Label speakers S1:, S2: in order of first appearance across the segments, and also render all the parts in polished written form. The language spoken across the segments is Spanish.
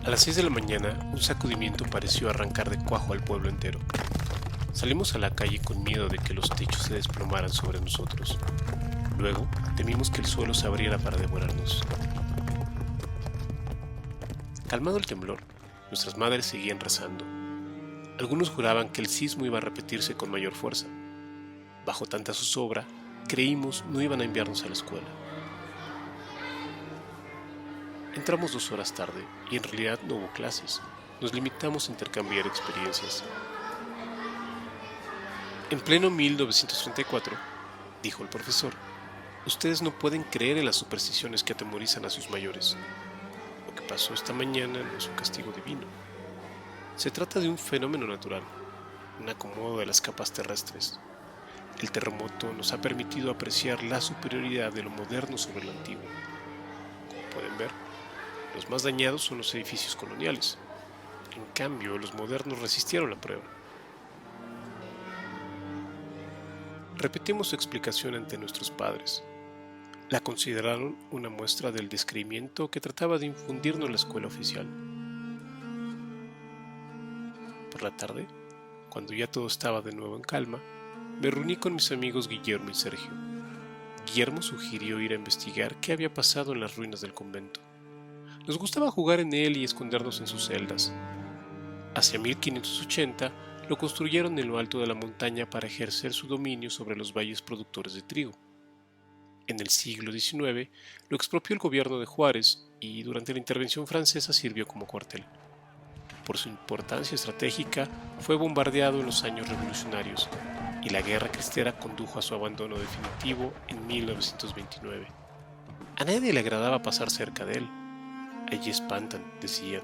S1: A las 6 de la mañana, un sacudimiento pareció arrancar de cuajo al pueblo entero. Salimos a la calle con miedo de que los techos se desplomaran sobre nosotros. Luego, temimos que el suelo se abriera para devorarnos. Calmado el temblor, nuestras madres seguían rezando. Algunos juraban que el sismo iba a repetirse con mayor fuerza. Bajo tanta zozobra, creímos no iban a enviarnos a la escuela. Entramos 2 horas tarde y en realidad no hubo clases. Nos limitamos a intercambiar experiencias. En pleno 1934, dijo el profesor, ustedes no pueden creer en las supersticiones que atemorizan a sus mayores. Lo que pasó esta mañana no es un castigo divino. Se trata de un fenómeno natural, un acomodo de las capas terrestres. El terremoto nos ha permitido apreciar la superioridad de lo moderno sobre lo antiguo. Como pueden ver, los más dañados son los edificios coloniales. En cambio, los modernos resistieron la prueba. Repetimos su explicación ante nuestros padres. La consideraron una muestra del descreimiento que trataba de infundirnos la escuela oficial. Por la tarde, cuando ya todo estaba de nuevo en calma, me reuní con mis amigos Guillermo y Sergio. Guillermo sugirió ir a investigar qué había pasado en las ruinas del convento. Nos gustaba jugar en él y escondernos en sus celdas. Hacia 1580 lo construyeron en lo alto de la montaña para ejercer su dominio sobre los valles productores de trigo. En el siglo XIX lo expropió el gobierno de Juárez y durante la intervención francesa sirvió como cuartel. Por su importancia estratégica fue bombardeado en los años revolucionarios y la guerra cristera condujo a su abandono definitivo en 1929. A nadie le agradaba pasar cerca de él. Allí espantan, decían.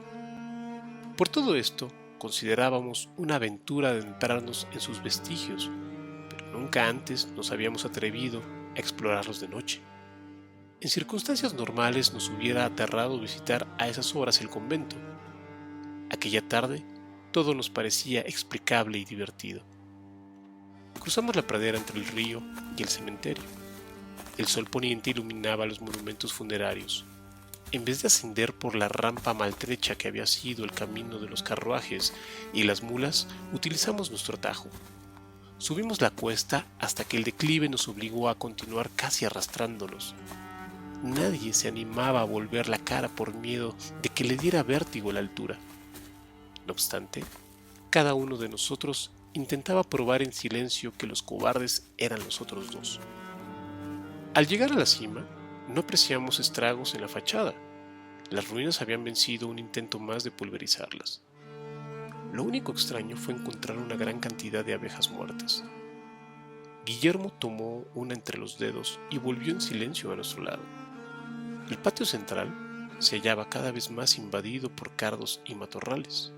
S1: Por todo esto, considerábamos una aventura adentrarnos en sus vestigios, pero nunca antes nos habíamos atrevido a explorarlos de noche. En circunstancias normales nos hubiera aterrado visitar a esas horas el convento. Aquella tarde, todo nos parecía explicable y divertido. Cruzamos la pradera entre el río y el cementerio. El sol poniente iluminaba los monumentos funerarios. En vez de ascender por la rampa maltrecha que había sido el camino de los carruajes y las mulas, utilizamos nuestro atajo. Subimos la cuesta hasta que el declive nos obligó a continuar casi arrastrándonos. Nadie se animaba a volver la cara por miedo de que le diera vértigo la altura. No obstante, cada uno de nosotros intentaba probar en silencio que los cobardes eran los otros dos. Al llegar a la cima, no apreciamos estragos en la fachada. Las ruinas habían vencido un intento más de pulverizarlas. Lo único extraño fue encontrar una gran cantidad de abejas muertas. Guillermo tomó una entre los dedos y volvió en silencio a nuestro lado. El patio central se hallaba cada vez más invadido por cardos y matorrales.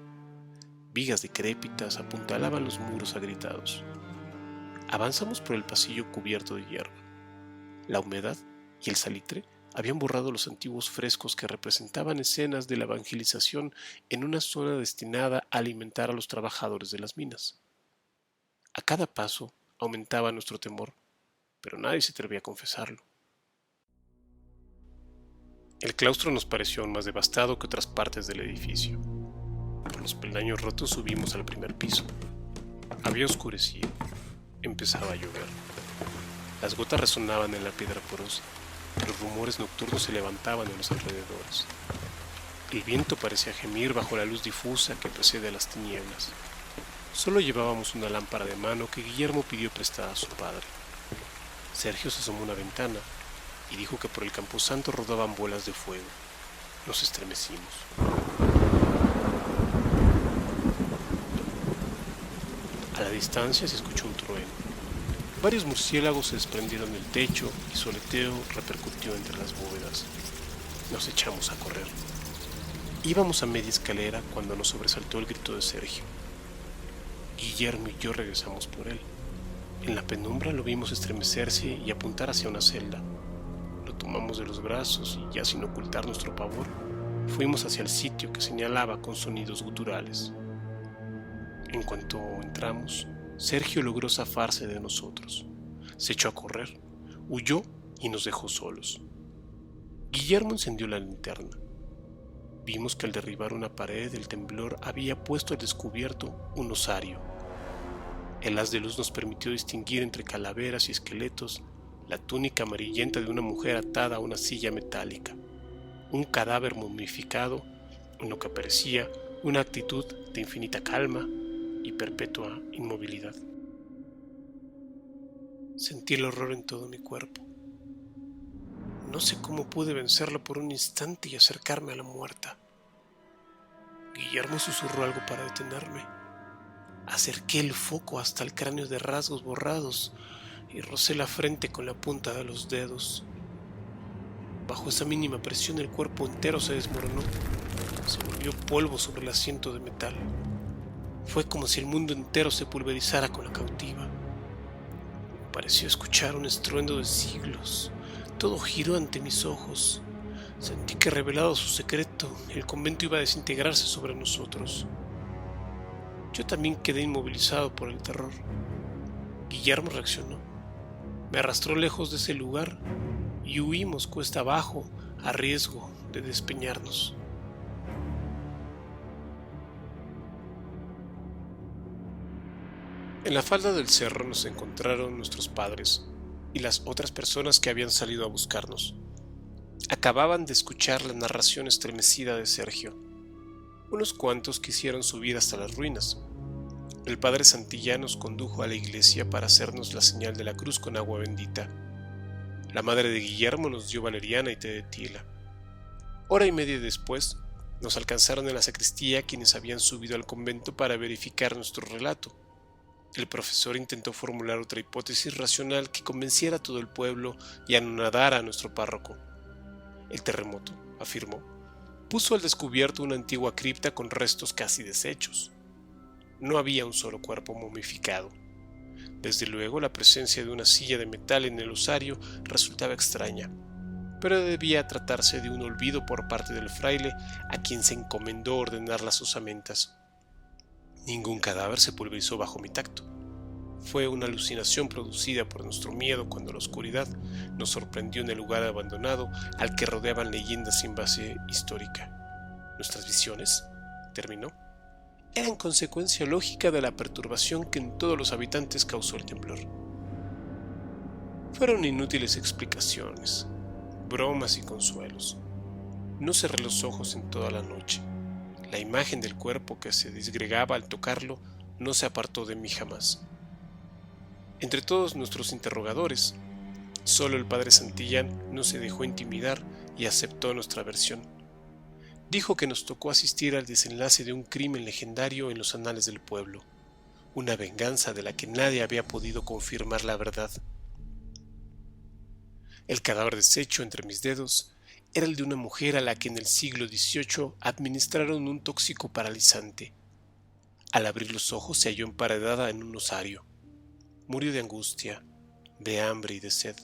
S1: Vigas decrépitas apuntalaban los muros agritados. Avanzamos por el pasillo cubierto de hierba. La humedad y el salitre habían borrado los antiguos frescos que representaban escenas de la evangelización en una zona destinada a alimentar a los trabajadores de las minas. A cada paso aumentaba nuestro temor, pero nadie se atrevía a confesarlo. El claustro nos pareció aún más devastado que otras partes del edificio. Por los peldaños rotos subimos al primer piso. Había oscurecido. Empezaba a llover. Las gotas resonaban en la piedra porosa. Los rumores nocturnos se levantaban en los alrededores. El viento parecía gemir bajo la luz difusa que precede a las tinieblas. Solo llevábamos una lámpara de mano que Guillermo pidió prestada a su padre. Sergio se asomó a una ventana y dijo que por el camposanto rodaban bolas de fuego. Nos estremecimos. A la distancia se escuchó un trueno. Varios murciélagos se desprendieron del techo y su aleteo repercutió entre las bóvedas. Nos echamos a correr. Íbamos a media escalera cuando nos sobresaltó el grito de Sergio. Guillermo y yo regresamos por él. En la penumbra lo vimos estremecerse y apuntar hacia una celda. Lo tomamos de los brazos y, ya sin ocultar nuestro pavor, fuimos hacia el sitio que señalaba con sonidos guturales. En cuanto entramos, Sergio logró zafarse de nosotros. Se echó a correr, huyó y nos dejó solos. Guillermo encendió la linterna. Vimos que al derribar una pared el temblor había puesto al descubierto un osario. El haz de luz nos permitió distinguir entre calaveras y esqueletos la túnica amarillenta de una mujer atada a una silla metálica, un cadáver momificado en lo que parecía una actitud de infinita calma y perpetua inmovilidad. Sentí el horror en todo mi cuerpo. No sé cómo pude vencerlo por un instante y acercarme a la muerta. Guillermo susurró algo para detenerme. Acerqué el foco hasta el cráneo de rasgos borrados y rocé la frente con la punta de los dedos. Bajo esa mínima presión el cuerpo entero se desmoronó. Se volvió polvo sobre el asiento de metal. Fue como si el mundo entero se pulverizara con la cautiva. Me pareció escuchar un estruendo de siglos. Todo giró ante mis ojos. Sentí que, revelado su secreto, el convento iba a desintegrarse sobre nosotros. Yo también quedé inmovilizado por el terror. Guillermo reaccionó. Me arrastró lejos de ese lugar y huimos cuesta abajo a riesgo de despeñarnos. En la falda del cerro nos encontraron nuestros padres y las otras personas que habían salido a buscarnos. Acababan de escuchar la narración estremecida de Sergio. Unos cuantos quisieron subir hasta las ruinas. El padre Santillán nos condujo a la iglesia para hacernos la señal de la cruz con agua bendita. La madre de Guillermo nos dio valeriana y té de tila. Hora y media después, nos alcanzaron en la sacristía quienes habían subido al convento para verificar nuestro relato. El profesor intentó formular otra hipótesis racional que convenciera a todo el pueblo y anonadara a nuestro párroco. El terremoto, afirmó, puso al descubierto una antigua cripta con restos casi deshechos. No había un solo cuerpo momificado. Desde luego, la presencia de una silla de metal en el osario resultaba extraña, pero debía tratarse de un olvido por parte del fraile a quien se encomendó ordenar las osamentas. Ningún cadáver se pulverizó bajo mi tacto. Fue una alucinación producida por nuestro miedo cuando la oscuridad nos sorprendió en el lugar abandonado al que rodeaban leyendas sin base histórica. Nuestras visiones, terminó, eran consecuencia lógica de la perturbación que en todos los habitantes causó el temblor. Fueron inútiles explicaciones, bromas y consuelos. No cerré los ojos en toda la noche. La imagen del cuerpo que se disgregaba al tocarlo no se apartó de mí jamás. Entre todos nuestros interrogadores, solo el padre Santillán no se dejó intimidar y aceptó nuestra versión. Dijo que nos tocó asistir al desenlace de un crimen legendario en los anales del pueblo, una venganza de la que nadie había podido confirmar la verdad. El cadáver deshecho entre mis dedos era el de una mujer a la que en el siglo XVIII administraron un tóxico paralizante. Al abrir los ojos se halló emparedada en un osario. Murió de angustia, de hambre y de sed,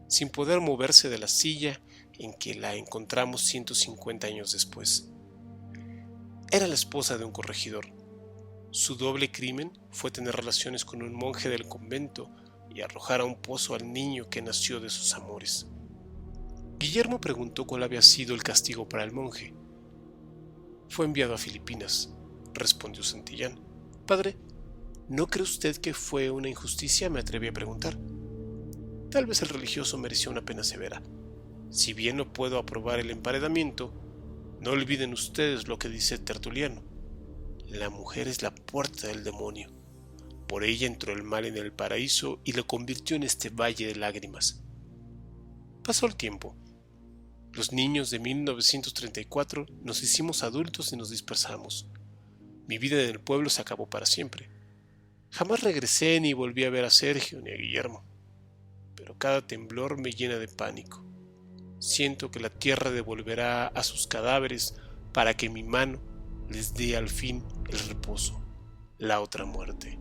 S1: sin poder moverse de la silla en que la encontramos 150 años después. Era la esposa de un corregidor. Su doble crimen fue tener relaciones con un monje del convento y arrojar a un pozo al niño que nació de sus amores. Guillermo preguntó cuál había sido el castigo para el monje. Fue enviado a Filipinas, respondió Santillán. Padre, ¿no cree usted que fue una injusticia?, me atreví a preguntar. Tal vez el religioso mereció una pena severa. Si bien no puedo aprobar el emparedamiento, no olviden ustedes lo que dice Tertuliano. La mujer es la puerta del demonio. Por ella entró el mal en el paraíso y lo convirtió en este valle de lágrimas. Pasó el tiempo. Los niños de 1934 nos hicimos adultos y nos dispersamos. Mi vida en el pueblo se acabó para siempre. Jamás regresé ni volví a ver a Sergio ni a Guillermo. Pero cada temblor me llena de pánico. Siento que la tierra devolverá a sus cadáveres para que mi mano les dé al fin el reposo, la otra muerte.